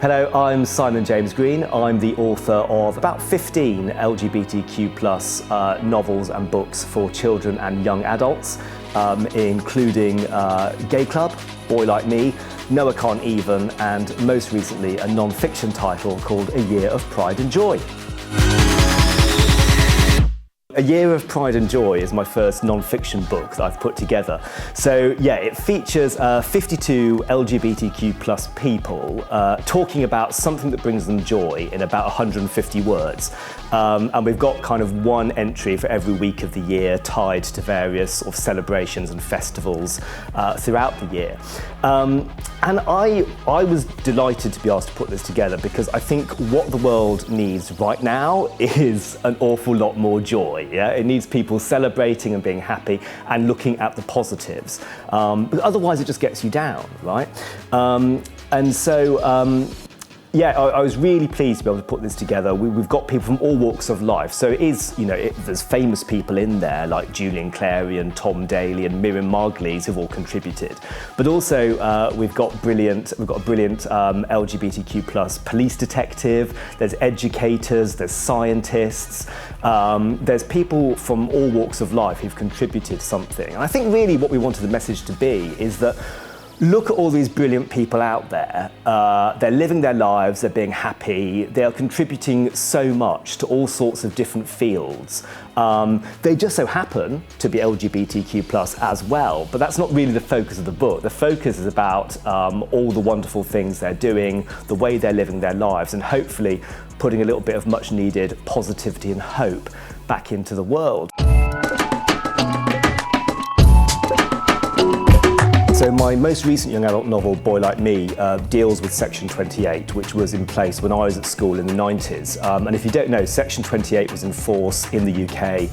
Hello, I'm Simon James Green. I'm the author of about 15 LGBTQ+ novels and books for children and young adults, including Gay Club, Boy Like Me, Noah Can't Even, and most recently a non-fiction title called A Year of Pride and Joy. A Year of Pride and Joy is my first non-fiction book that I've put together. So yeah, it features 52 LGBTQ+ people talking about something that brings them joy in about 150 words. And we've got kind of one entry for every week of the year tied to various sort of celebrations and festivals throughout the year. And I was delighted to be asked to put this together because I think what the world needs right now is an awful lot more joy. Yeah? It needs people celebrating and being happy and looking at the positives. But otherwise it just gets you down, right? Yeah, I was really pleased to be able to put this together. We've got people from all walks of life. So it is, there's famous people in there like Julian Clary, Tom Daley and Miriam Margolyes who've all contributed. But also we've got a brilliant LGBTQ+ police detective, there's educators, there's scientists, there's people from all walks of life who've contributed something. And I think really what we wanted the message to be is that look at all these brilliant people out there. They're living their lives, they're being happy, they're contributing so much to all sorts of different fields. They just so happen to be LGBTQ+ as well, but that's not really the focus of the book. The focus is about all the wonderful things they're doing, the way they're living their lives, and hopefully putting a little bit of much needed positivity and hope back into the world. So my most recent young adult novel, Boy Like Me, deals with Section 28, which was in place when I was at school in the 90s. And if you don't know, Section 28 was in force in the UK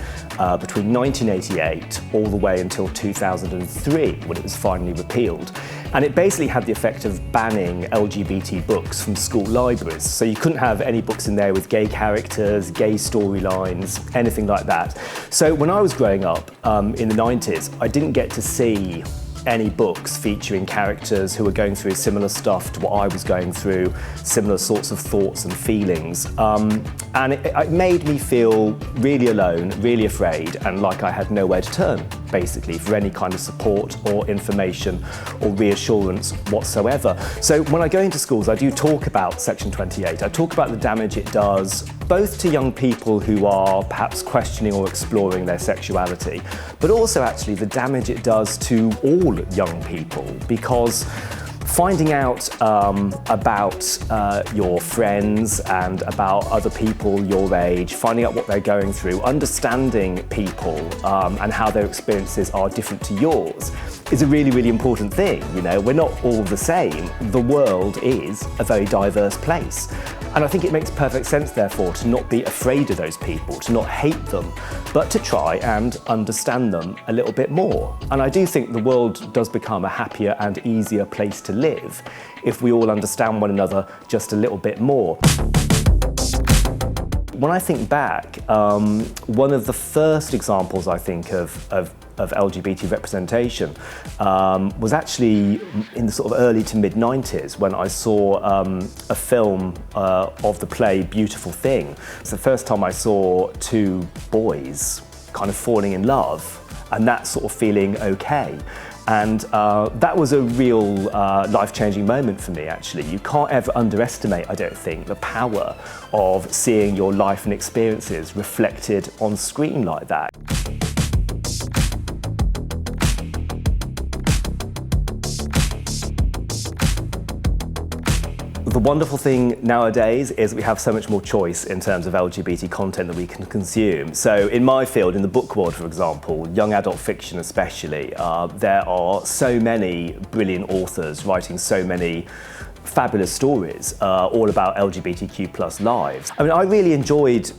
between 1988 all the way until 2003, when it was finally repealed. And it basically had the effect of banning LGBT books from school libraries. So you couldn't have any books in there with gay characters, gay storylines, anything like that. So when I was growing up in the 90s, I didn't get to see any books featuring characters who were going through similar stuff to what I was going through, similar sorts of thoughts and feelings. And it made me feel really alone, really afraid, and like I had nowhere to turn, basically, for any kind of support or information or reassurance whatsoever. So when I go into schools, I do talk about Section 28. I talk about the damage it does, both to young people who are perhaps questioning or exploring their sexuality, but also actually the damage it does to all young people, because finding out about your friends and about other people your age, finding out what they're going through, understanding people and how their experiences are different to yours is a really, really important thing. We're not all the same. The world is a very diverse place. And I think it makes perfect sense, therefore, to not be afraid of those people, to not hate them, but to try and understand them a little bit more. And I do think the world does become a happier and easier place to live if we all understand one another just a little bit more. When I think back, one of the first examples I think of LGBT representation was actually in the sort of early to mid-90s when I saw a film of the play Beautiful Thing. It's the first time I saw two boys kind of falling in love and that sort of feeling okay. And that was a real life-changing moment for me, actually. You can't ever underestimate, I don't think, the power of seeing your life and experiences reflected on screen like that. The wonderful thing nowadays is we have so much more choice in terms of LGBT content that we can consume. So in my field, in the book world, for example, young adult fiction especially, there are so many brilliant authors writing so many fabulous stories all about LGBTQ+ lives. I mean, I really enjoyed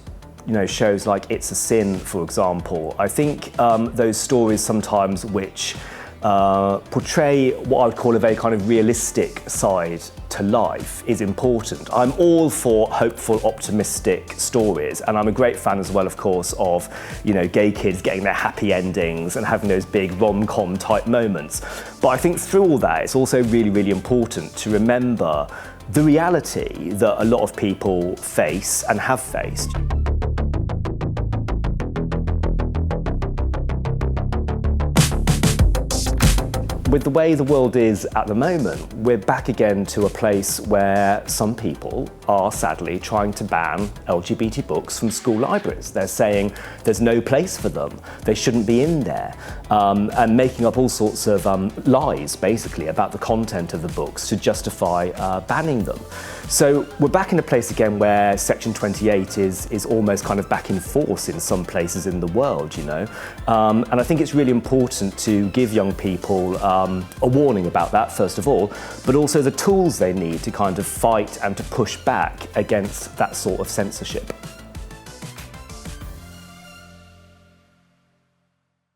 shows like It's a Sin, for example. I think those stories sometimes which portray what I would call a very kind of realistic side to life is important. I'm all for hopeful, optimistic stories, and I'm a great fan as well, of course, of, you know, gay kids getting their happy endings and having those big rom-com type moments. But I think through all that, it's also really, really important to remember the reality that a lot of people face and have faced. With the way the world is at the moment, we're back again to a place where some people are sadly trying to ban LGBT books from school libraries. They're saying there's no place for them, they shouldn't be in there, and making up all sorts of lies, basically, about the content of the books to justify banning them. So we're back in a place again where Section 28 is almost kind of back in force in some places in the world, you know. And I think it's really important to give young people a warning about that, first of all, but also the tools they need to kind of fight and to push back against that sort of censorship.